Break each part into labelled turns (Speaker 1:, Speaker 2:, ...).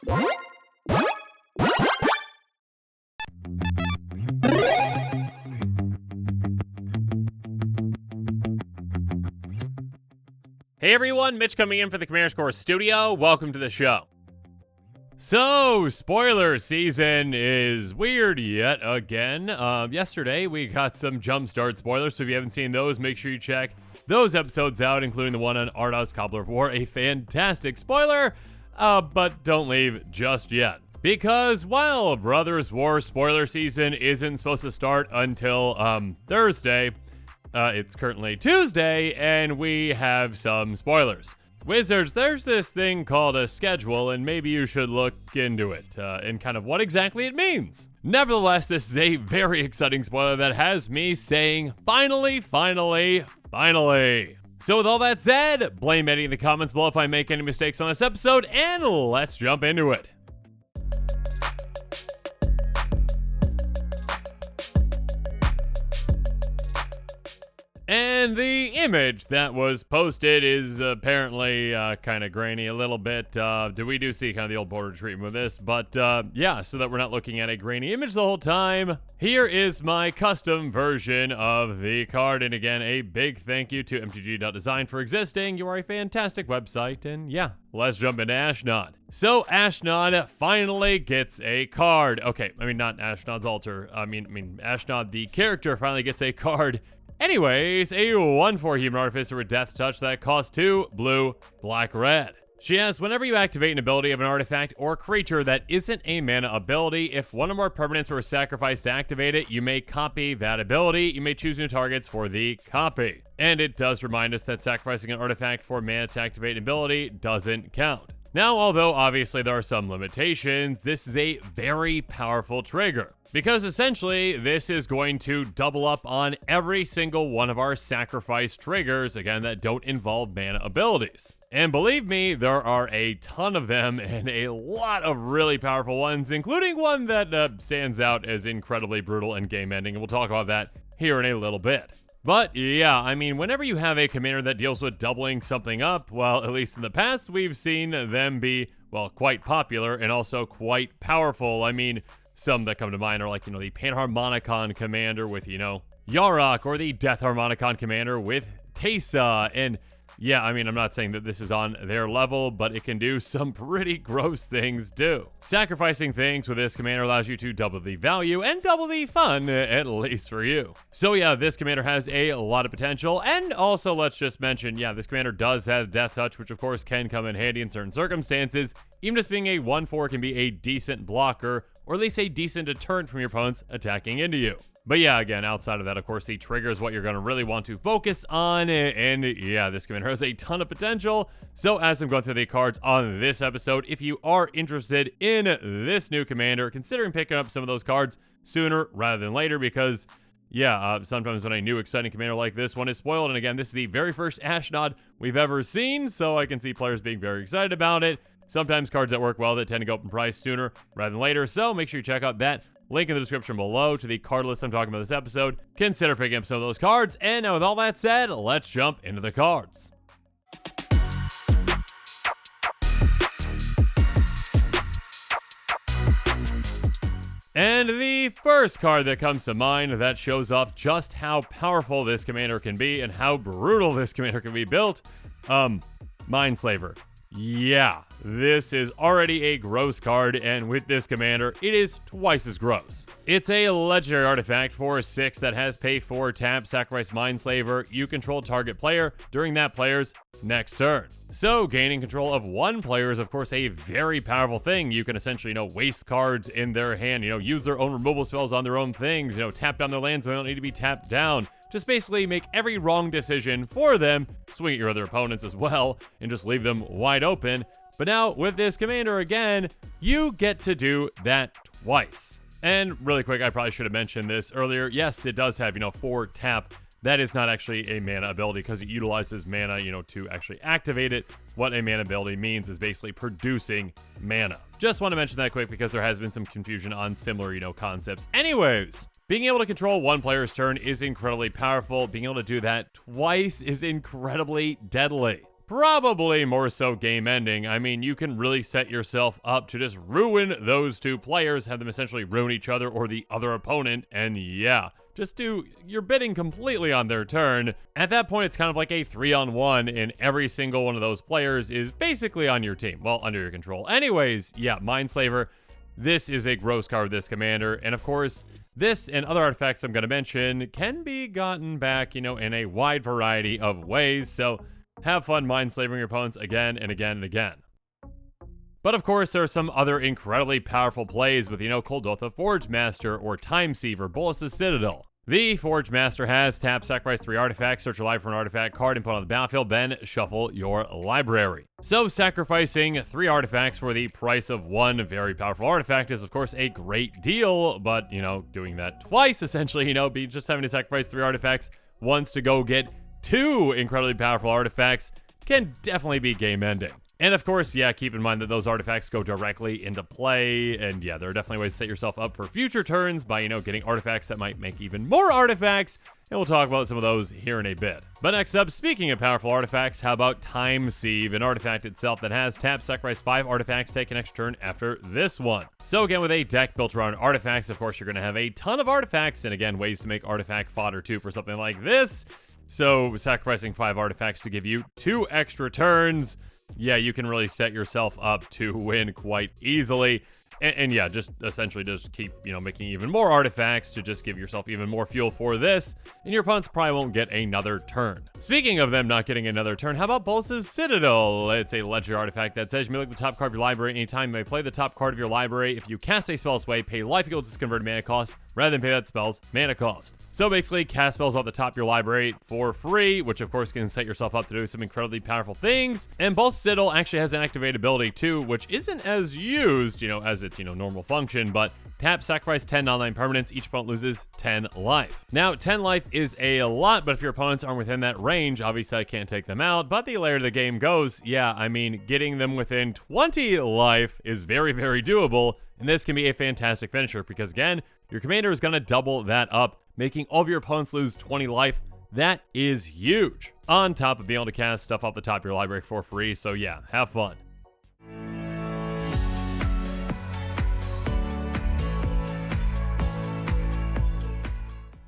Speaker 1: Hey everyone, Mitch coming in for the Commander Score Studio. Welcome to the show. So, spoiler season is weird yet again. Yesterday we got some Jumpstart spoilers, so if you haven't seen those, make sure you check those episodes out, including the one on Ardos Cobbler of War, a fantastic spoiler, but don't leave just yet. Because while Brothers War spoiler season isn't supposed to start until Thursday, it's currently Tuesday, and we have some spoilers. Wizards, there's this thing called a schedule, and maybe you should look into it, and kind of what exactly it means. Nevertheless, this is a very exciting spoiler that has me saying, finally, finally, finally. So with all that said, blame Eddie in the comments below if I make any mistakes on this episode, and let's jump into it. And the image that was posted is apparently kind of grainy a little bit. We do see kind of the old border treatment with this, but yeah, so that we're not looking at a grainy image the whole time, here is my custom version of the card. And again, a big thank you to MTG.design for existing. You are a fantastic website, and yeah, let's jump into Ashnod. So Ashnod finally gets a card. Okay, I mean, not Ashnod's altar. I mean Ashnod the character finally gets a card. Anyways, a 1/4 Human Artificer with Death Touch that costs 2 blue, black, red. She has, whenever you activate an ability of an artifact or creature that isn't a mana ability, if one or more permanents were sacrificed to activate it, you may copy that ability. You may choose new targets for the copy. And it does remind us that sacrificing an artifact for mana to activate an ability doesn't count. Now, although obviously there are some limitations, this is a very powerful trigger. Because essentially, this is going to double up on every single one of our sacrifice triggers, again, that don't involve mana abilities. And believe me, there are a ton of them and a lot of really powerful ones, including one that stands out as incredibly brutal and game-ending, and we'll talk about that here in a little bit. But yeah, I mean, whenever you have a commander that deals with doubling something up, well, at least in the past, we've seen them be, well, quite popular and also quite powerful. I mean, some that come to mind are like, the Panharmonicon commander with, Yarok, or the Death Harmonicon commander with Teysa. And yeah, I mean, I'm not saying that this is on their level, but it can do some pretty gross things too. Sacrificing things with this commander allows you to double the value and double the fun, at least for you. So yeah, this commander has a lot of potential, and also let's just mention, yeah, this commander does have Death Touch, which of course can come in handy in certain circumstances. Even just being a 1/4 can be a decent blocker, or at least a decent deterrent from your opponents attacking into you. But yeah, again, outside of that, of course, the trigger is what you're going to really want to focus on. And yeah, this commander has a ton of potential. So as I'm going through the cards on this episode, if you are interested in this new commander, considering picking up some of those cards sooner rather than later, because yeah, sometimes when a new exciting commander like this one is spoiled, and again, this is the very first Ashnod we've ever seen, so I can see players being very excited about it. Sometimes cards that work well that tend to go up in price sooner rather than later, so make sure you check out that link in the description below to the card list I'm talking about this episode. Consider picking up some of those cards, and now with all that said, let's jump into the cards. And the first card that comes to mind that shows off just how powerful this commander can be and how brutal this commander can be built, Mindslaver. Yeah, this is already a gross card, and with this commander, it is twice as gross. It's a legendary artifact for 6 that has pay 4, tap, sacrifice Mindslaver. You control target player during that player's next turn. So gaining control of one player is of course a very powerful thing. You can essentially, waste cards in their hand, use their own removal spells on their own things, tap down their lands so they don't need to be tapped down. Just basically make every wrong decision for them, swing at your other opponents as well, and just leave them wide open. But now, with this commander again, you get to do that twice. And really quick, I probably should have mentioned this earlier. Yes, it does have, 4 tap. That is not actually a mana ability because it utilizes mana, to actually activate it. What a mana ability means is basically producing mana. Just want to mention that quick because there has been some confusion on similar, concepts. Anyways, being able to control one player's turn is incredibly powerful. Being able to do that twice is incredibly deadly. probably more so game ending. I mean, you can really set yourself up to just ruin those two players, have them essentially ruin each other or the other opponent, and yeah, just do your bidding completely on their turn. At that point, it's kind of like a 3-on-1, and every single one of those players is basically on your team. Well, under your control. Anyways, yeah, Mindslaver. This is a gross card with this commander, and of course, this and other artifacts I'm going to mention can be gotten back, in a wide variety of ways, so have fun mind-slavering your opponents again and again and again. But of course, there are some other incredibly powerful plays with, Kuldotha Forge Master or Time Siever, Bolas' Citadel. The Forge Master has tap, sacrifice 3 artifacts, search your library for an artifact card, and put on the battlefield, then shuffle your library. So sacrificing 3 artifacts for the price of 1 very powerful artifact is of course a great deal, but, doing that twice essentially, be just having to sacrifice 3 artifacts once to go get 2 incredibly powerful artifacts can definitely be game ending. And of course, yeah, keep in mind that those artifacts go directly into play, and yeah, there are definitely ways to set yourself up for future turns by, getting artifacts that might make even more artifacts, and we'll talk about some of those here in a bit. But next up, speaking of powerful artifacts, how about Time Sieve, an artifact itself that has tap, sacrifice 5 artifacts, take an extra turn after this one. So again, with a deck built around artifacts, of course, you're going to have a ton of artifacts, and again, ways to make artifact fodder too for something like this. So sacrificing 5 artifacts to give you 2 extra turns, yeah, you can really set yourself up to win quite easily. And yeah, just essentially just keep, making even more artifacts to just give yourself even more fuel for this, and your opponents probably won't get another turn. Speaking of them not getting another turn, how about Bolas' Citadel? It's a legendary artifact that says you may look at the top card of your library anytime. You may play the top card of your library. If you cast a spell this way, pay life equal to its converted mana cost, rather than pay that spell's mana cost. So basically, cast spells off the top of your library for free, which of course can set yourself up to do some incredibly powerful things. And Bolas' Citadel actually has an activate ability too, which isn't as used, as its, normal function, but tap, sacrifice 10 non-land permanents, each opponent loses 10 life. Now, 10 life is a lot, but if your opponents aren't within that range, obviously I can't take them out, but the later the game goes, yeah, I mean, getting them within 20 life is very, very doable, and this can be a fantastic finisher, because again, your commander is going to double that up, making all of your opponents lose 20 life. That is huge. On top of being able to cast stuff off the top of your library for free, so yeah, have fun.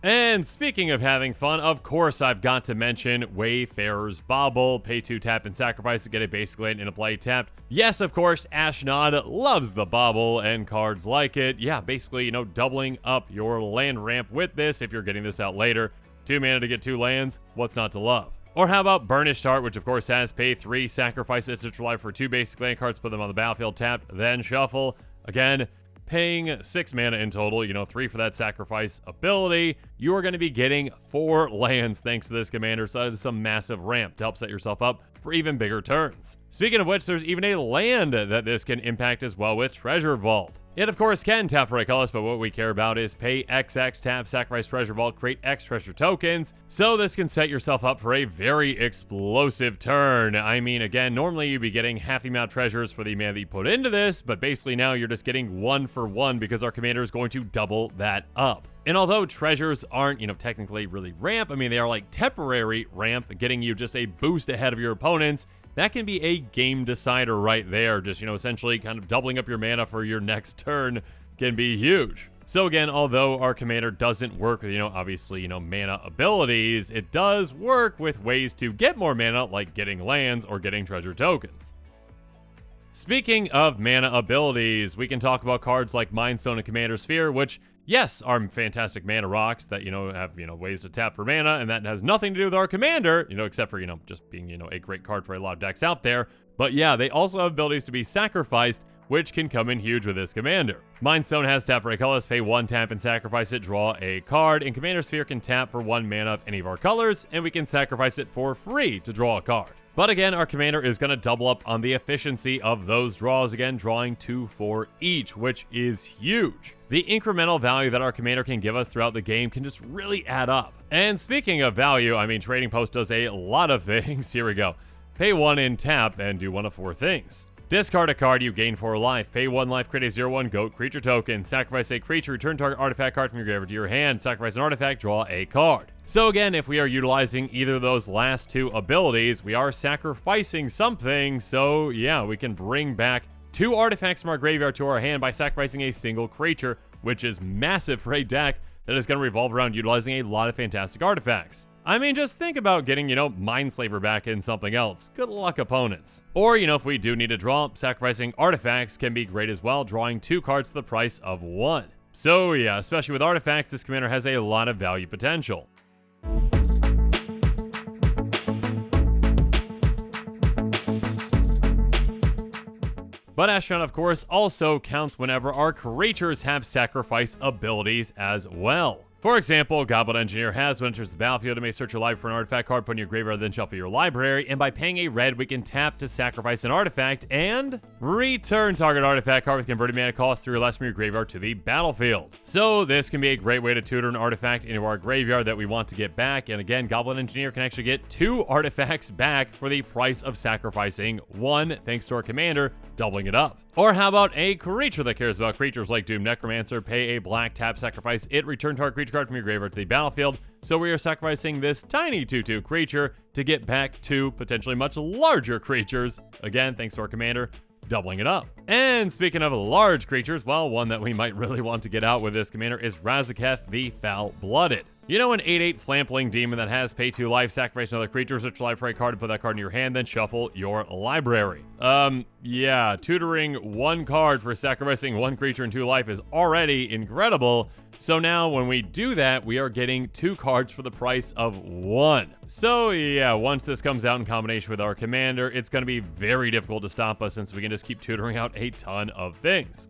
Speaker 1: And speaking of having fun, of course I've got to mention Wayfarer's Bauble. Pay 2 tap and sacrifice to get a basic land in a play tapped. Yes, of course, Ashnod loves the Bauble and cards like it. Yeah, basically, doubling up your land ramp with this if you're getting this out later. 2 mana to get 2 lands, what's not to love? Or how about Burnished Heart, which of course has pay 3, sacrifice it to life for 2 basic land cards, put them on the battlefield tapped, then shuffle. Again, paying 6 mana in total, 3 for that sacrifice ability, you are going to be getting 4 lands thanks to this commander, so that is some massive ramp to help set yourself up for even bigger turns. Speaking of which, there's even a land that this can impact as well with Treasure Vault. It, of course, can tap for a colorless, but what we care about is pay XX, tap, sacrifice Treasure Vault, create X treasure tokens. So this can set yourself up for a very explosive turn. I mean, again, normally you'd be getting half the amount of treasures for the mana that you put into this, but basically now you're just getting 1 for 1 because our commander is going to double that up. And although treasures aren't, technically really ramp, I mean, they are like temporary ramp, getting you just a boost ahead of your opponents. That can be a game decider right there. Just, essentially kind of doubling up your mana for your next turn can be huge. So again, although our commander doesn't work with, obviously, mana abilities, it does work with ways to get more mana, like getting lands or getting treasure tokens. Speaking of mana abilities, we can talk about cards like Mind Stone and Commander Sphere, which, yes, are fantastic mana rocks that, have, ways to tap for mana, and that has nothing to do with our commander, except for, just being, a great card for a lot of decks out there. But yeah, they also have abilities to be sacrificed, which can come in huge with this commander. Mind Stone has tap for a colorless, pay 1 tap and sacrifice it, draw a card, and Commander Sphere can tap for 1 mana of any of our colors, and we can sacrifice it for free to draw a card. But again, our commander is going to double up on the efficiency of those draws, again, drawing 2 for each, which is huge. The incremental value that our commander can give us throughout the game can just really add up. And speaking of value, I mean, Trading Post does a lot of things. Here we go. Pay 1 in tap and do 1 of 4 things. Discard a card, you gain 4 life. Pay 1 life, create a 0/1 goat creature token. Sacrifice a creature, return target artifact card from your graveyard to your hand. Sacrifice an artifact, draw a card. So again, if we are utilizing either of those last 2 abilities, we are sacrificing something. So yeah, we can bring back 2 artifacts from our graveyard to our hand by sacrificing a single creature, which is massive for a deck that is going to revolve around utilizing a lot of fantastic artifacts. I mean, just think about getting, Mindslaver back in something else. Good luck, opponents. Or, if we do need to draw, sacrificing artifacts can be great as well, drawing 2 cards for the price of 1. So yeah, especially with artifacts, this commander has a lot of value potential. But Ashnod, of course, also counts whenever our creatures have sacrifice abilities as well. For example, Goblin Engineer has, when it enters the battlefield, it may search your library for an artifact card, put in your graveyard, then shuffle your library, and by paying a red, we can tap to sacrifice an artifact and return target artifact card with converted mana cost 3 or less from your graveyard to the battlefield. So this can be a great way to tutor an artifact into our graveyard that we want to get back, and again, Goblin Engineer can actually get 2 artifacts back for the price of sacrificing 1, thanks to our commander, doubling it up. Or how about a creature that cares about creatures like Doom Necromancer? Pay a black, tap, sacrifice it, return target creature card from your graveyard to the battlefield. So we are sacrificing this tiny 2/2 creature to get back 2 potentially much larger creatures. Again, thanks to our commander, doubling it up. And speaking of large creatures, well, one that we might really want to get out with this commander is Razaketh the Foul-Blooded. An 8/8 Flampling Demon that has pay 2 life, sacrifice another creature, search life for a card, and put that card in your hand, then shuffle your library. Yeah, tutoring 1 card for sacrificing 1 creature and 2 life is already incredible. So now when we do that, we are getting 2 cards for the price of 1. So yeah, once this comes out in combination with our commander, it's going to be very difficult to stop us since we can just keep tutoring out a ton of things.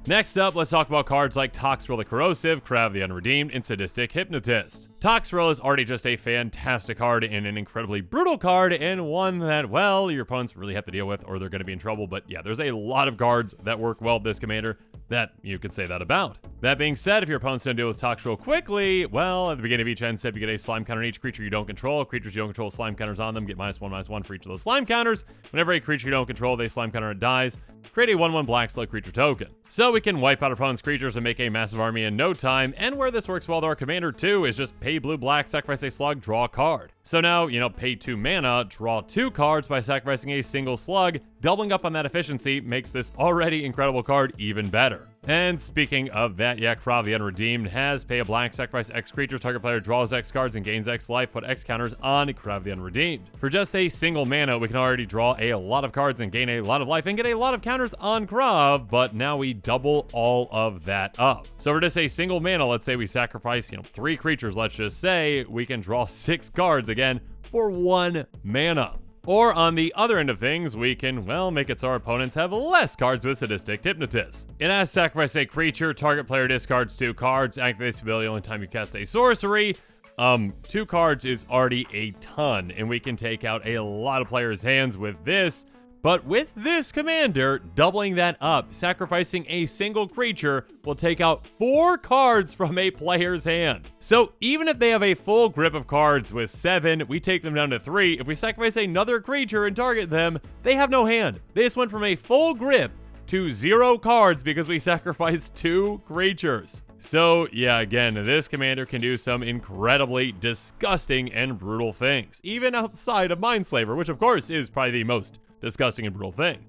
Speaker 1: Next up, let's talk about cards like Toxrill the Corrosive, Krav the Unredeemed, and Sadistic Hypnotist. Toxrill is already just a fantastic card and an incredibly brutal card, and one that, well, your opponents really have to deal with or they're going to be in trouble. But yeah, there's a lot of cards that work well with this commander that you could say that about. That being said, if your opponent's going to deal with Toxrill quickly, well, at the beginning of each end step, you get a slime counter on each creature you don't control. Creatures you don't control, slime counters on them, get -1/-1 for each of those slime counters. Whenever a creature you don't control, they slime counter and dies, create a 1/1 black slug creature token. So we can wipe out opponent's creatures and make a massive army in no time, and where this works well with our commander too is just pay blue-black, sacrifice a slug, draw a card. So now, pay 2 mana, draw 2 cards by sacrificing a single slug. Doubling up on that efficiency makes this already incredible card even better. And speaking of that, Krav the Unredeemed has pay a black, sacrifice X creatures, target player draws X cards and gains X life, put X counters on Krav the Unredeemed. For just a single mana, we can already draw a lot of cards and gain a lot of life and get a lot of counters on Krav, but now we double all of that up. So for just a single mana, let's say we sacrifice, 3 creatures, let's just say, we can draw 6 cards again for 1 mana. Or on the other end of things, we can, make it so our opponents have less cards with Sadistic Hypnotist. It has sacrifice a creature, target player discards 2 cards, activate this ability only time you cast a sorcery. 2 cards is already a ton, and we can take out a lot of players' hands with this. But with this commander, doubling that up, sacrificing a single creature will take out 4 cards from a player's hand. So even if they have a full grip of cards with 7, we take them down to 3. If we sacrifice another creature and target them, they have no hand. They just went from a full grip to 0 cards because we sacrificed 2 creatures. So yeah, again, this commander can do some incredibly disgusting and brutal things, even outside of Mindslaver, which of course is probably the most disgusting and brutal thing.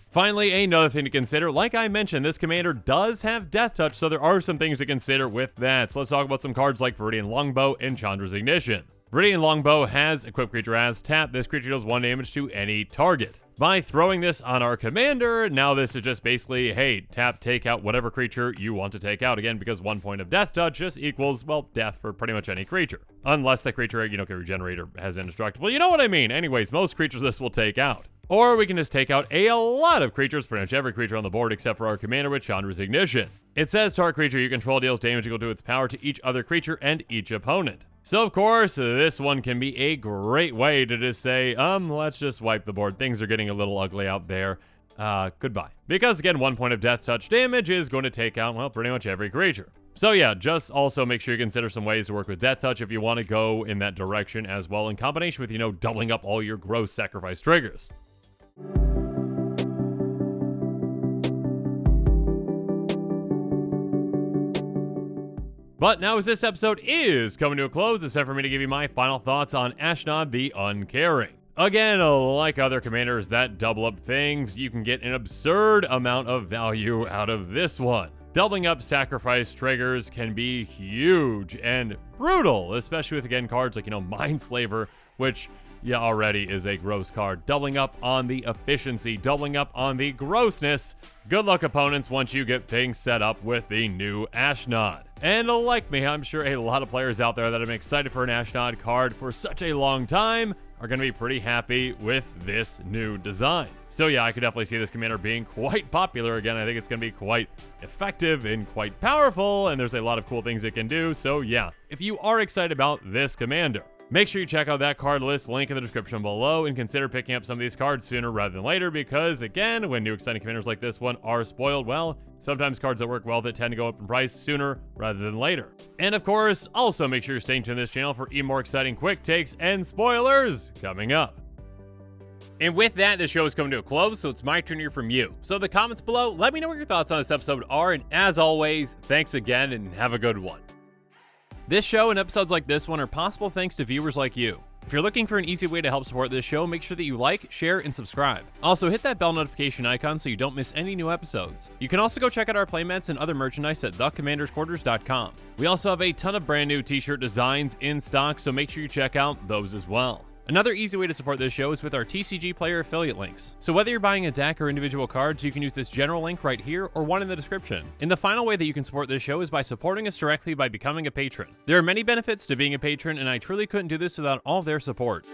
Speaker 1: Finally, another thing to consider, like I mentioned, this commander does have Death Touch, so there are some things to consider with that. So let's talk about some cards like Viridian Longbow and Chandra's Ignition. Viridian Longbow has equipped creature as tap. This creature deals 1 damage to any target. By throwing this on our commander, now this is just basically, hey, tap, take out whatever creature you want to take out. Again, because 1 point of Death Touch just equals, death for pretty much any creature. Unless the creature, can regenerate or has indestructible. You know what I mean. Anyways, most creatures this will take out. Or we can just take out a lot of creatures, pretty much every creature on the board except for our commander with Chandra's Ignition. It says target creature you control deals damage equal to its power to each other creature and each opponent. So of course, this one can be a great way to just say, let's just wipe the board. Things are getting a little ugly out there. Goodbye. Because again, 1 point of Death Touch damage is going to take out, pretty much every creature. So yeah, just also make sure you consider some ways to work with Death Touch if you want to go in that direction as well, in combination with, doubling up all your gross sacrifice triggers. But now as this episode is coming to a close, it's time for me to give you my final thoughts on Ashnod the Uncaring. Again, like other commanders that double up things, you can get an absurd amount of value out of this one. Doubling up sacrifice triggers can be huge and brutal, especially with, again, cards like, Mindslaver, which, yeah, already is a gross card. Doubling up on the efficiency, doubling up on the grossness. Good luck, opponents, once you get things set up with the new Ashnod. And like me, I'm sure a lot of players out there that have been excited for an Ashnod card for such a long time are going to be pretty happy with this new design. So yeah, I could definitely see this commander being quite popular again. I think it's going to be quite effective and quite powerful, and there's a lot of cool things it can do. So yeah, if you are excited about this commander, make sure you check out that card list, link in the description below, and consider picking up some of these cards sooner rather than later, because again, when new exciting commanders like this one are spoiled, well, sometimes cards that work well that tend to go up in price sooner rather than later. And of course, also make sure you're staying tuned to this channel for even more exciting quick takes and spoilers coming up. And with that, the show is coming to a close, so it's my turn to hear from you. So in the comments below, let me know what your thoughts on this episode are, and as always, thanks again and have a good one. This show and episodes like this one are possible thanks to viewers like you. If you're looking for an easy way to help support this show, make sure that you like, share, and subscribe. Also, hit that bell notification icon so you don't miss any new episodes. You can also go check out our playmats and other merchandise at thecommandersquarters.com. We also have a ton of brand new t-shirt designs in stock, so make sure you check out those as well. Another easy way to support this show is with our TCG player affiliate links. So whether you're buying a deck or individual cards, you can use this general link right here or one in the description. And the final way that you can support this show is by supporting us directly by becoming a patron. There are many benefits to being a patron, and I truly couldn't do this without all of their support.